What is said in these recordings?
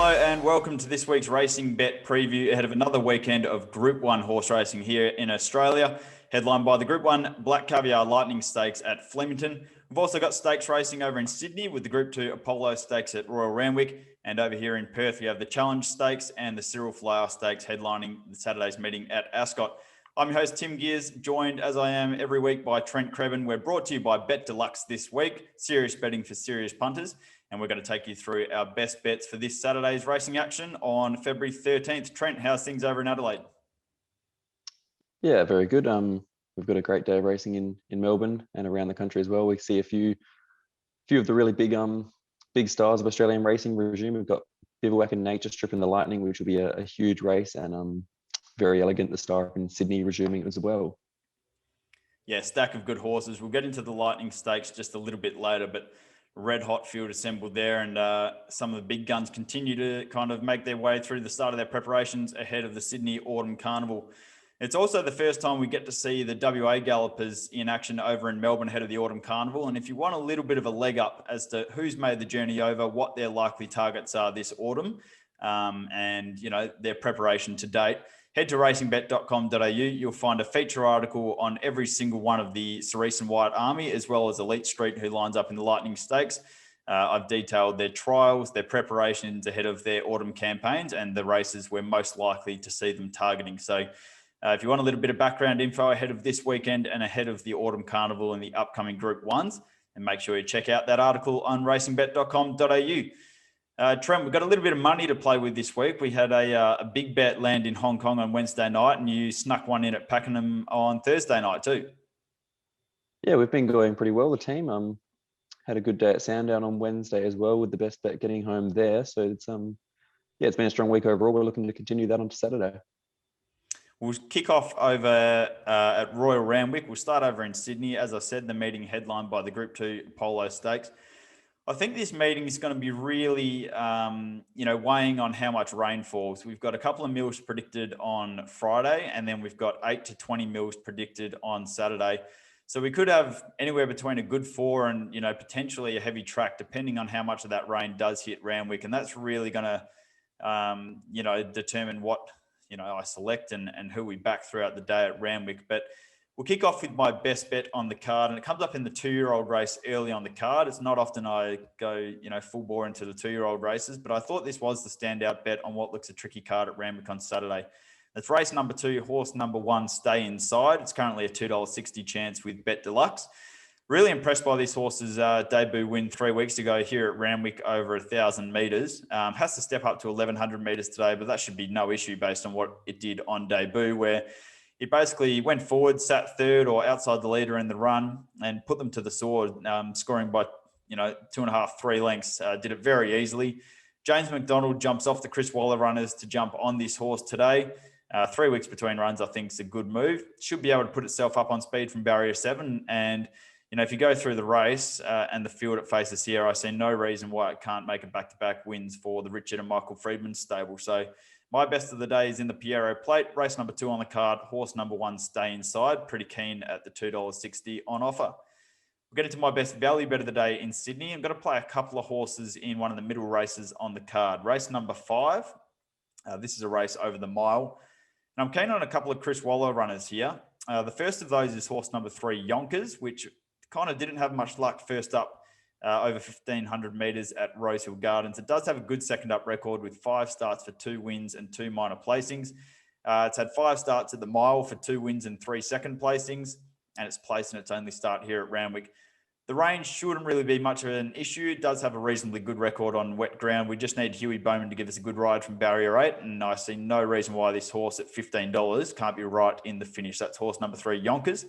Hello and welcome to this week's Racing Bet preview ahead of another weekend of Group 1 horse racing here in Australia, headlined by the Group 1 Black Caviar Lightning Stakes at Flemington. We've also got stakes racing over in Sydney with the Group 2 Apollo Stakes at Royal Randwick, and over here in Perth we have the Challenge Stakes and the Cyril Stakes headlining Saturday's meeting at Ascot. I'm your host Tim Geers, joined as I am every week by Trent Crebbin. We're brought to you by Bet Deluxe this week, serious betting for serious punters. And we're going to take you through our best bets for this Saturday's racing action on February 13th. Trent, how's things over in Adelaide? Yeah, very good. We've got a great day of racing in Melbourne and around the country as well. We see a few of the really big stars of Australian racing resume. We've got Bivouac and Nature Strip in the Lightning, which will be a huge race, and very elegant the Star up in Sydney resuming as well. Yeah, stack of good horses. We'll get into the Lightning Stakes just a little bit later, but red hot field assembled there, and some of the big guns continue to kind of make their way through the start of their preparations ahead of the Sydney Autumn Carnival. It's also the first time we get to see the WA Gallopers in action over in Melbourne ahead of the Autumn Carnival. And if you want a little bit of a leg up as to who's made the journey over, what their likely targets are this autumn, and their preparation to date, head to RacingBet.com.au. You'll find a feature article on every single one of the Cerise and White Army, as well as Elite Street, who lines up in the Lightning Stakes. I've detailed their trials, their preparations ahead of their autumn campaigns, and the races we're most likely to see them targeting. So if you want a little bit of background info ahead of this weekend and ahead of the Autumn Carnival and the upcoming Group 1s, and make sure you check out that article on RacingBet.com.au. Trent, we've got a little bit of money to play with this week. We had a big bet land in Hong Kong on Wednesday night, and you snuck one in at Pakenham on Thursday night too. Yeah, we've been going pretty well. The team had a good day at Sandown on Wednesday as well, with the best bet getting home there. So it's it's been a strong week overall. We're looking to continue that on to Saturday. We'll kick off over at Royal Randwick. We'll start over in Sydney. As I said, the meeting headlined by the Group 2 Polo Stakes. I think this meeting is going to be really, weighing on how much rain falls. We've got a couple of mils predicted on Friday, and then we've got 8 to 20 mils predicted on Saturday. So we could have anywhere between a good 4 and, potentially a heavy track, depending on how much of that rain does hit Randwick. And that's really going to, determine what, I select and who we back throughout the day at Randwick. But we'll kick off with my best bet on the card, and it comes up in the 2-year-old race early on the card. It's not often I go, full bore into the 2-year-old races, but I thought this was the standout bet on what looks a tricky card at Randwick on Saturday. That's race number 2, horse number 1, Stay Inside. It's currently a $2.60 chance with Bet Deluxe. Really impressed by this horse's debut win 3 weeks ago here at Randwick over 1,000 metres. Has to step up to 1,100 metres today, but that should be no issue based on what it did on debut, where it basically went forward, sat third or outside the leader in the run, and put them to the sword, scoring by 2.5, 3 lengths. Did it very easily. James McDonald jumps off the Chris Waller runners to jump on this horse today. 3 weeks between runs, I think, is a good move. Should be able to put itself up on speed from barrier 7. And if you go through the race and the field it faces here, I see no reason why it can't make a back-to-back wins for the Richard and Michael Friedman stable. So my best of the day is in the Piero Plate, race number 2 on the card, horse number 1, Stay Inside. Pretty keen at the $2.60 on offer. We'll get into my best value bet of the day in Sydney. I'm going to play a couple of horses in one of the middle races on the card. Race number 5. This is a race over the mile. And I'm keen on a couple of Chris Waller runners here. The first of those is horse number 3, Yonkers, which kind of didn't have much luck first up over 1,500 metres at Rosehill Gardens. It does have a good second up record with 5 starts for 2 wins and 2 minor placings. It's had 5 starts at the mile for 2 wins and 3 second placings, and it's placed in its only start here at Randwick. The range shouldn't really be much of an issue. It does have a reasonably good record on wet ground. We just need Huey Bowman to give us a good ride from barrier 8, and I see no reason why this horse at $15 can't be right in the finish. That's horse number 3, Yonkers.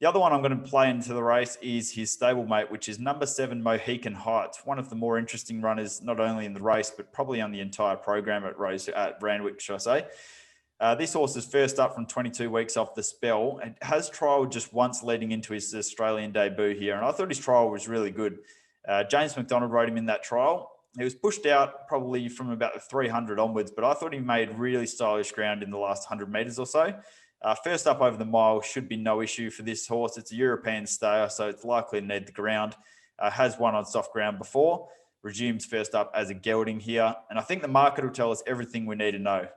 The other one I'm going to play into the race is his stablemate, which is number 7, Mohican Heights, one of the more interesting runners, not only in the race, but probably on the entire program at Randwick, should I say. This horse is first up from 22 weeks off the spell and has trialled just once leading into his Australian debut here. And I thought his trial was really good. James McDonald rode him in that trial. He was pushed out probably from about the 300 onwards, but I thought he made really stylish ground in the last 100 metres or so. First up over the mile should be no issue for this horse. It's a European stayer, so it's likely to need the ground. Has won on soft ground before. resumes first up as a gelding here. And I think the market will tell us everything we need to know.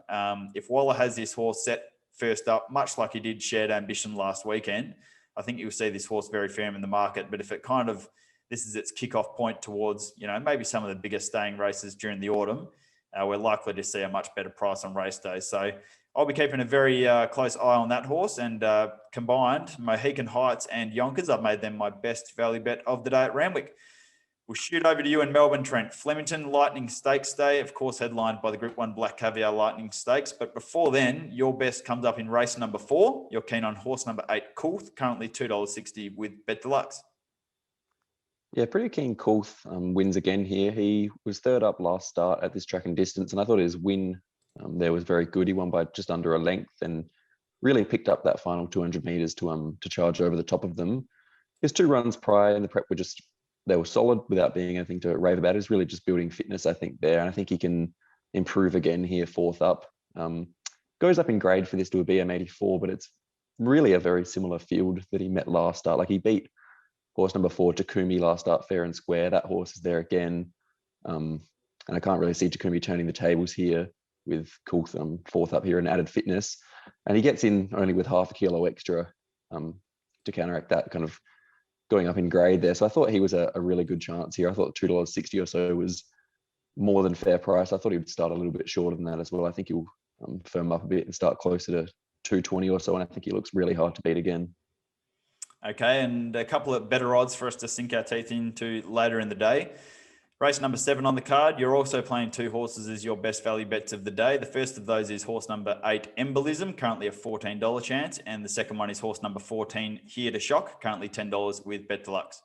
If Waller has this horse set first up, much like he did Shared Ambition last weekend, I think you'll see this horse very firm in the market. But if it this is its kickoff point towards, maybe some of the biggest staying races during the autumn, we're likely to see a much better price on race day. So I'll be keeping a very close eye on that horse. And combined, Mohican Heights and Yonkers, I've made them my best value bet of the day at Randwick. We'll shoot over to you in Melbourne, Trent. Flemington Lightning Stakes Day, of course, headlined by the Group 1 Black Caviar Lightning Stakes. But before then, your best comes up in race number 4. You're keen on horse number 8, Coolth, currently $2.60 with Bet Deluxe. Yeah, pretty keen. Coolth wins again here. He was third up last start at this track and distance, and I thought his win there was very good. He won by just under a length and really picked up that final 200 metres to charge over the top of them. His 2 runs prior in the prep they were solid without being anything to rave about. It's really just building fitness, I think, there. And I think he can improve again here, 4th up. Goes up in grade for this to a BM84, but it's really a very similar field that he met last start. Like, he beat horse number 4, Takumi, last start fair and square. That horse is there again. And I can't really see Takumi turning the tables here with Coolth 4th up here and added fitness. And he gets in only with half a kilo extra to counteract that kind of going up in grade there. So I thought he was a really good chance here. I thought $2.60 or so was more than fair price. I thought he would start a little bit shorter than that as well. I think he'll firm up a bit and start closer to 220 or so. And I think he looks really hard to beat again. Okay, and a couple of better odds for us to sink our teeth into later in the day. Race number 7 on the card. You're also playing 2 horses as your best value bets of the day. The first of those is horse number 8, Embolism, currently a $14 chance. And the second one is horse number 14, Here to Shock, currently $10 with Bet Deluxe.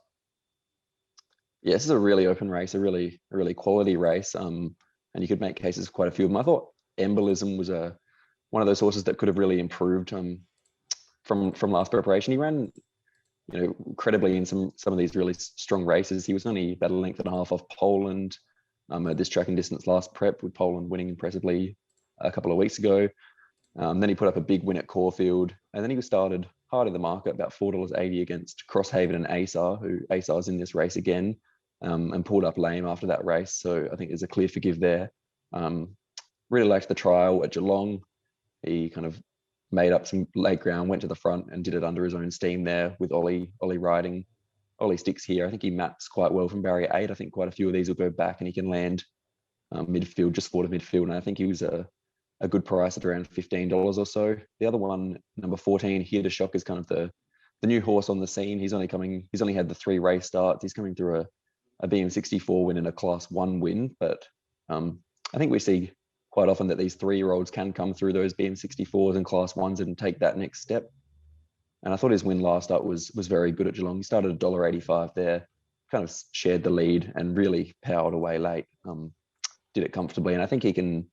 Yeah, this is a really open race, a really quality race. And you could make cases for quite a few of them. I thought Embolism was one of those horses that could have really improved from last preparation. He ran credibly in some of these really strong races. He was only about a length and a half off Poland at this track and distance last prep, with Poland winning impressively a couple of weeks ago. Then he put up a big win at Caulfield, and then he was started hard in the market, about $4.80 against Crosshaven and Asar, who Asar's in this race again, and pulled up lame after that race. So I think there's a clear forgive there. Really liked the trial at Geelong. He kind of made up some late ground, went to the front and did it under his own steam there with Ollie riding. Ollie sticks here. I think he maps quite well from barrier 8. I think quite a few of these will go back and he can land midfield, just forward of midfield. And I think he was a good price at around $15 or so. The other one, number 14, Here to Shock, is kind of the new horse on the scene. He's only had the 3 race starts. He's coming through a BM64 win and a Class 1 win. But I think we see quite often that these 3-year-olds can come through those BM64s and Class 1s and take that next step. And I thought his win last up was very good at Geelong. He started $1.85 there, kind of shared the lead and really powered away late. Did it comfortably. And I think he can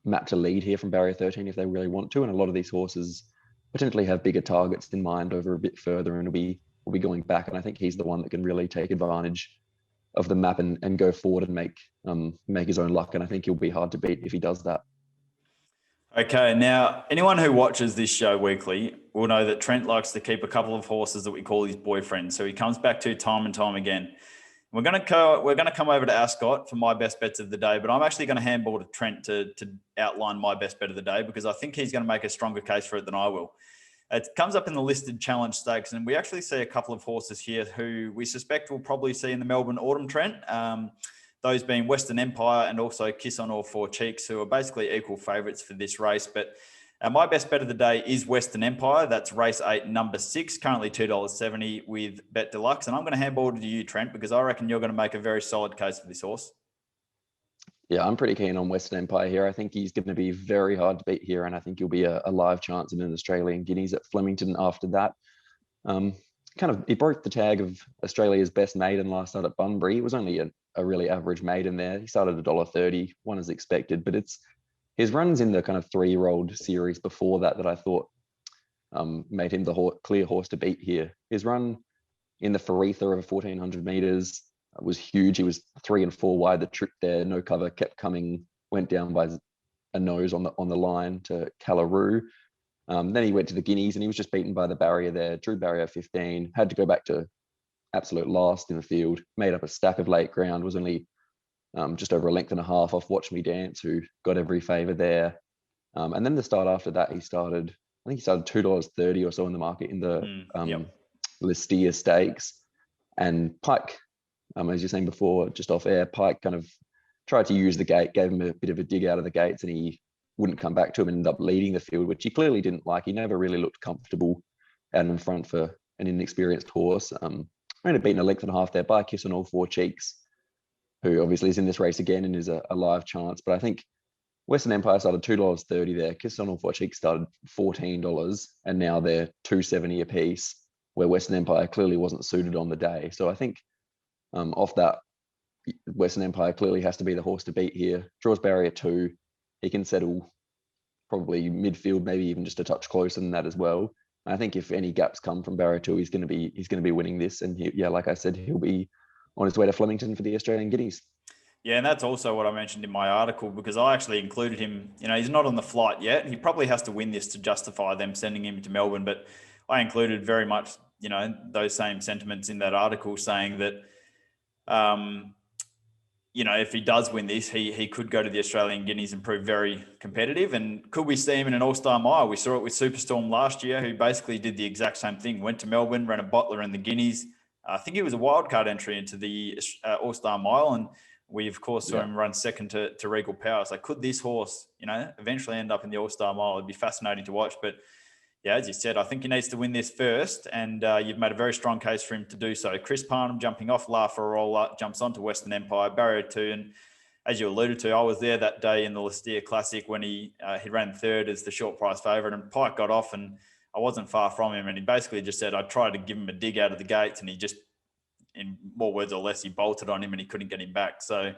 map to lead here from barrier 13 if they really want to. And a lot of these horses potentially have bigger targets in mind over a bit further and will be going back. And I think he's the one that can really take advantage of the map and go forward and make his own luck. And I think he'll be hard to beat if he does that. Okay, now anyone who watches this show weekly will know that Trent likes to keep a couple of horses that we call his boyfriends. So he comes back to time and time again. We're going to come over to Ascot for my best bets of the day, but I'm actually going to handball to Trent to outline my best bet of the day, because I think he's going to make a stronger case for it than I will. It comes up in the listed challenge stakes, and we actually see a couple of horses here who we suspect we'll probably see in the Melbourne Autumn, Trent. Those being Western Empire and also Kiss on All Four Cheeks, who are basically equal favourites for this race. But my best bet of the day is Western Empire. That's race 8, number 6, currently $2.70 with Bet Deluxe. And I'm going to handball it to you, Trent, because I reckon you're going to make a very solid case for this horse. Yeah, I'm pretty keen on Western Empire here. I think he's going to be very hard to beat here, and I think he'll be a live chance in an Australian Guineas at Flemington after that. He broke the tag of Australia's best maiden last start at Bunbury. It was only a really average maiden there. He started at $1.30, one as expected, but it's his runs in the kind of 3-year-old series before that I thought made him the clear horse to beat here. His run in the Faritha of 1,400 meters was huge. He was 3 and 4 wide the trip there, no cover, kept coming, went down by a nose on the line to Callaroo. Then he went to the Guineas and he was just beaten by the barrier there, drew barrier 15, had to go back to absolute last in the field, made up a stack of late ground, was only just over a length and a half off Watch Me Dance, who got every favour there. And then the start after that, he started $2.30 or so in the market in the Listia Stakes. And Pike, as you're saying before, just off air, Pike kind of tried to use the gate, gave him a bit of a dig out of the gates, and he wouldn't come back to him and ended up leading the field, which he clearly didn't like. He never really looked comfortable out in front for an inexperienced horse. Only beaten a length and a half there by Kiss on All Four Cheeks, who obviously is in this race again and is a live chance. But I think Western Empire started $2.30 there. Kiss on All Four Cheeks started $14, and now they're $2.70 a piece, where Western Empire clearly wasn't suited on the day. So I think off that, Western Empire clearly has to be the horse to beat here. Draws barrier 2. He can settle probably midfield, maybe even just a touch closer than that as well. I think if any gaps come from barrier 2, he's going to be winning this. And like I said, he'll be on his way to Flemington for the Australian Guineas. Yeah, and that's also what I mentioned in my article, because I actually included him. He's not on the flight yet. He probably has to win this to justify them sending him to Melbourne. But I included very much, those same sentiments in that article, saying that, if he does win this, he could go to the Australian Guineas and prove very competitive. And could we see him in an All-Star Mile? We saw it with Superstorm last year, who basically did the exact same thing. Went to Melbourne, ran a bottler in the Guineas. I think he was a wildcard entry into the All-Star Mile, and we, of course, saw him run second to Regal Power. So could this horse, eventually end up in the All-Star Mile? It'd be fascinating to watch. But, yeah, as you said, I think he needs to win this first, and you've made a very strong case for him to do so. Chris Parnham jumping off La Farola, jumps onto Western Empire, barrier 2. And as you alluded to, I was there that day in the Listia Classic when he ran third as the short price favourite, and Pike got off, and I wasn't far from him. And he basically just said, I tried to give him a dig out of the gates, and he just, in more words or less, he bolted on him and he couldn't get him back. So,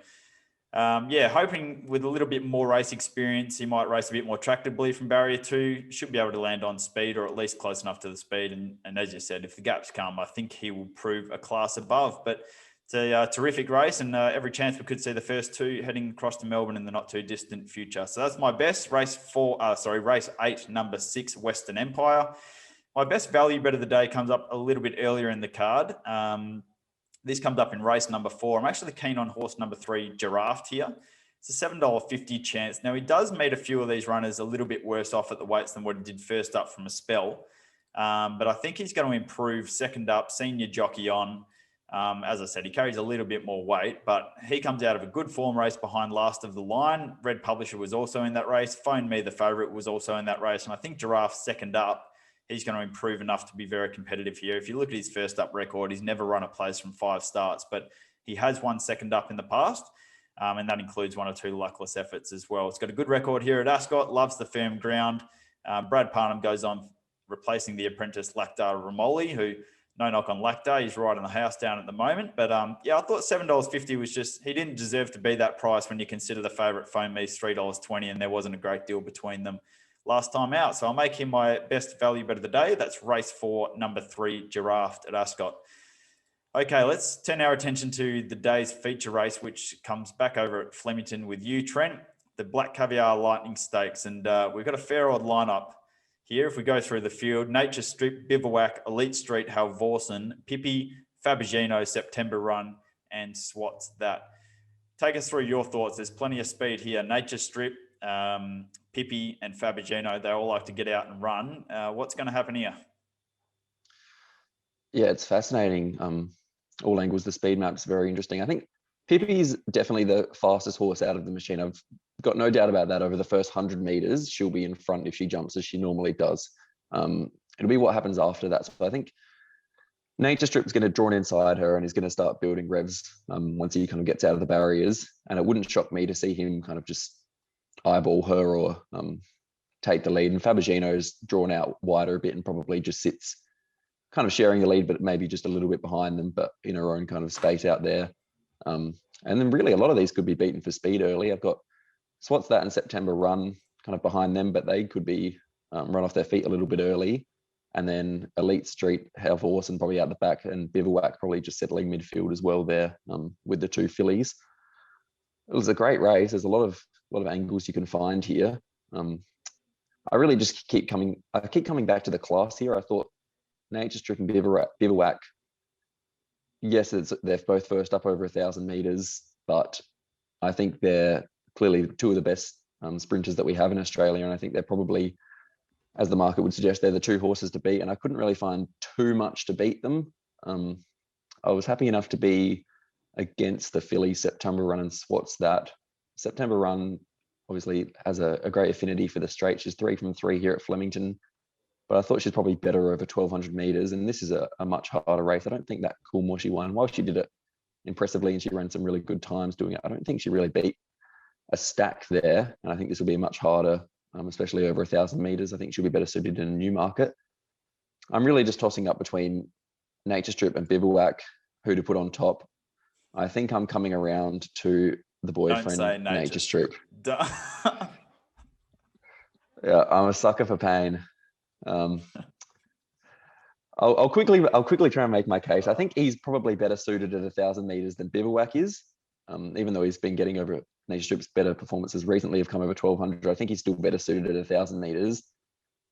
hoping with a little bit more race experience, he might race a bit more tractably from barrier 2. Should be able to land on speed, or at least close enough to the speed. And as you said, if the gaps come, I think he will prove a class above. But it's a terrific race, and every chance we could see the first 2 heading across to Melbourne in the not too distant future. So that's my best. Race 8, number 6, Western Empire. My best value bet of the day comes up a little bit earlier in the card. This comes up in race number 4. I'm actually keen on horse number 3, Giraffe here. It's a $7.50 chance. Now, he does meet a few of these runners a little bit worse off at the weights than what he did first up from a spell. But I think he's going to improve second up, senior jockey on. As I said, he carries a little bit more weight, but he comes out of a good form race behind Last of the Line. Red Publisher was also in that race. Phone Me, the favourite, was also in that race. And I think Giraffe second up, he's going to improve enough to be very competitive here. If you look at his first up record, he's never run a place from 5 starts, but he has won second up in the past. And that includes 1 or 2 luckless efforts as well. It's got a good record here at Ascot, loves the firm ground. Brad Parnham goes on replacing the apprentice Lactar Ramoli, who, no knock on Lactar, he's right in the house down at the moment. But I thought $7.50 was just, he didn't deserve to be that price when you consider the favourite Phone Me's $3.20, and there wasn't a great deal between them last time out. So I'll make him my best value bet of the day. That's race 4, number 3, Giraffe at Ascot. Okay, let's turn our attention to the day's feature race, which comes back over at Flemington with you, Trent, the Black Caviar Lightning Stakes. And we've got a fair odd lineup here. If we go through the field, Nature Strip, Bivouac, Elite Street, Halvorsen, Pippi, Fabigino, September Run, and Swats That. Take us through your thoughts. There's plenty of speed here. Nature Strip, Pippi and Fabigino, they all like to get out and run. What's going to happen here? Yeah, it's fascinating. All angles, the speed map's very interesting. I think Pippi's definitely the fastest horse out of the machine. I've got no doubt about that. Over the first 100 meters, she'll be in front if she jumps as she normally does. It'll be what happens after that. So I think Nature Strip's going to draw inside her and is going to start building revs once he kind of gets out of the barriers. And it wouldn't shock me to see him kind of just eyeball her or take the lead. And Fabigino's drawn out wider a bit and probably just sits kind of sharing the lead, but maybe just a little bit behind them, but in her own kind of space out there. And then really a lot of these could be beaten for speed early. I've got Swats That and September Run kind of behind them, but they could be run off their feet a little bit early. And then Elite Street, Halvorsen probably out the back, and Bivouac probably just settling midfield as well there with the 2 fillies. It was a great race. There's a lot of angles you can find here. I really just keep coming back to the class here. I thought Nature Strip and Bivouac, yes, they're both first up over 1,000 meters, but I think they're clearly two of the best sprinters that we have in Australia. And I think they're probably, as the market would suggest, they're the two horses to beat. And I couldn't really find too much to beat them. I was happy enough to be against the filly September Run and Swats that. September Run obviously has a great affinity for the straight. She's 3 from 3 here at Flemington, but I thought she's probably better over 1,200 meters. And this is a much harder race. I don't think that Cool Mushy won. While she did it impressively and she ran some really good times doing it, I don't think she really beat a stack there. And I think this will be much harder, especially over 1,000 meters. I think she'll be better suited in a Newmarket. I'm really just tossing up between Nature Strip and Bivouac, who to put on top. I think I'm coming around to the boyfriend Nature Strip. Yeah, I'm a sucker for pain. I'll quickly try and make my case. I think he's probably better suited at 1,000 meters than Bivouac is, even though he's been getting over Nature Strip's better performances recently have come over 1,200. I think he's still better suited at 1,000 meters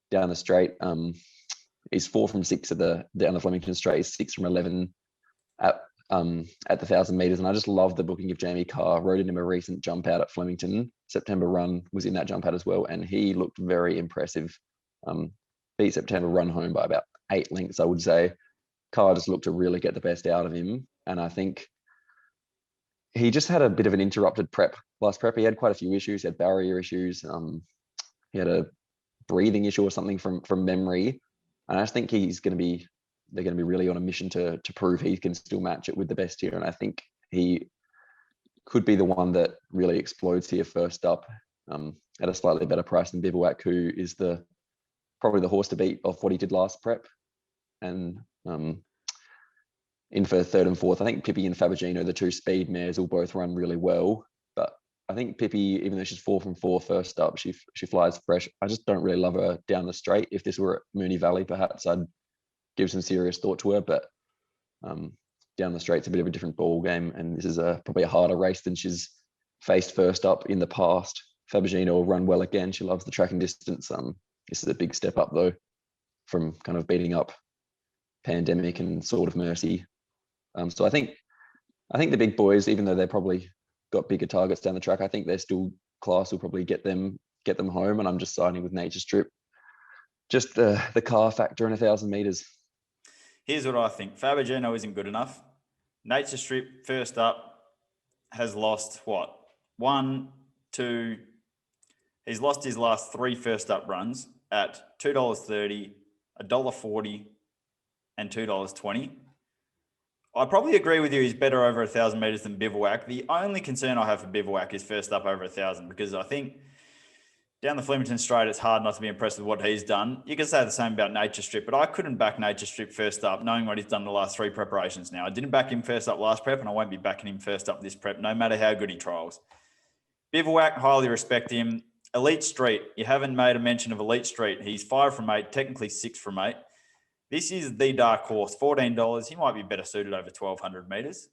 down the straight. He's 4 from 6 down the Flemington straight. He's 6 from 11 at the 1,000 meters, and I just love the booking of Jamie Carr. Rode in him a recent jump out at Flemington. September Run was in that jump out as well, and he looked very impressive. Beat September Run home by about 8 lengths, I would say. Carr just looked to really get the best out of him, and I think he just had a bit of an interrupted last prep. He had quite a few issues. He had barrier issues. He had a breathing issue or something from memory, and I just think they're going to be really on a mission to prove he can still match it with the best here. And I think he could be the one that really explodes here first up, at a slightly better price than Bivouac, who is probably the horse to beat of what he did last prep. And in for third and fourth, I think Pippi and Fabergino, the two speed mares, will both run really well. But I think Pippi, even though she's 4 from 4 first up, she flies fresh. I just don't really love her down the straight. If this were at Moonee Valley, perhaps I'd give some serious thought to her, but down the straight's a bit of a different ball game, and this is probably a harder race than she's faced first up in the past. Fabergino will run well again. She loves the track and distance. This is a big step up though, from kind of beating up Pandemic and Sword of Mercy. So I think the big boys, even though they probably got bigger targets down the track, I think they're still class will probably get them home, and I'm just siding with Nature Strip. Just the car factor in 1,000 meters. Here's what I think. Fabergino isn't good enough. Nature Strip, first up, has lost what? 1, 2. He's lost his last 3 first up runs at $2.30, $1.40, and $2.20. I probably agree with you. He's better over 1,000 meters than Bivouac. The only concern I have for Bivouac is first up over 1,000, because I think down the Flemington straight, it's hard not to be impressed with what he's done. You can say the same about Nature Strip, but I couldn't back Nature Strip first up, knowing what he's done the last 3 preparations now. I didn't back him first up last prep, and I won't be backing him first up this prep, no matter how good he trials. Bivouac, highly respect him. Elite Street, you haven't made a mention of Elite Street. He's 5 from 8, technically 6 from 8. This is the dark horse, $14. He might be better suited over 1,200 meters.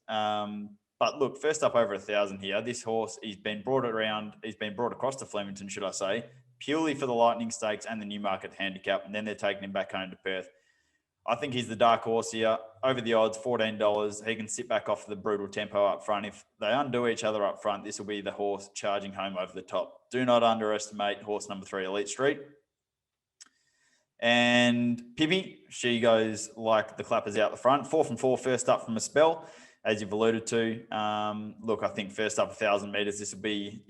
But look, first up over 1,000 here. This horse, he's been brought across to Flemington, should I say, purely for the Lightning Stakes and the Newmarket Handicap, and then they're taking him back home to Perth. I think he's the dark horse here. Over the odds, $14. He can sit back off the brutal tempo up front. If they undo each other up front, this will be the horse charging home over the top. Do not underestimate horse number 3, Elite Street. And Pippi, she goes like the clappers out the front. 4 from 4 first up from a spell, as you've alluded to. Look, I think first up 1,000 metres, this will be,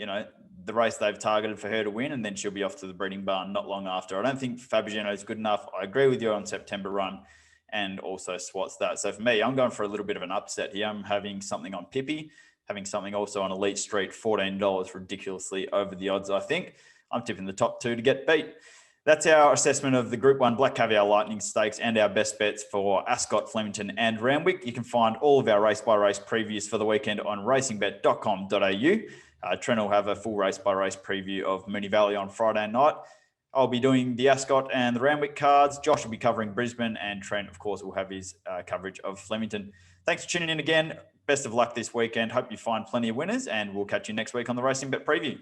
the race they've targeted for her to win, and then she'll be off to the breeding barn not long after. I don't think Fabergino is good enough. I agree with you on September Run and also Swats that. So for me, I'm going for a little bit of an upset here. I'm having something on Pippi, having something also on Elite Street, $14, ridiculously over the odds, I think. I'm tipping the top 2 to get beat. That's our assessment of the Group 1 Black Caviar Lightning Stakes and our best bets for Ascot, Flemington and Randwick. You can find all of our race-by-race previews for the weekend on racingbet.com.au. Trent will have a full race-by-race preview of Moonee Valley on Friday night. I'll be doing the Ascot and the Randwick cards. Josh will be covering Brisbane, and Trent, of course, will have his coverage of Flemington. Thanks for tuning in again. Best of luck this weekend. Hope you find plenty of winners, and we'll catch you next week on the RacingBet preview.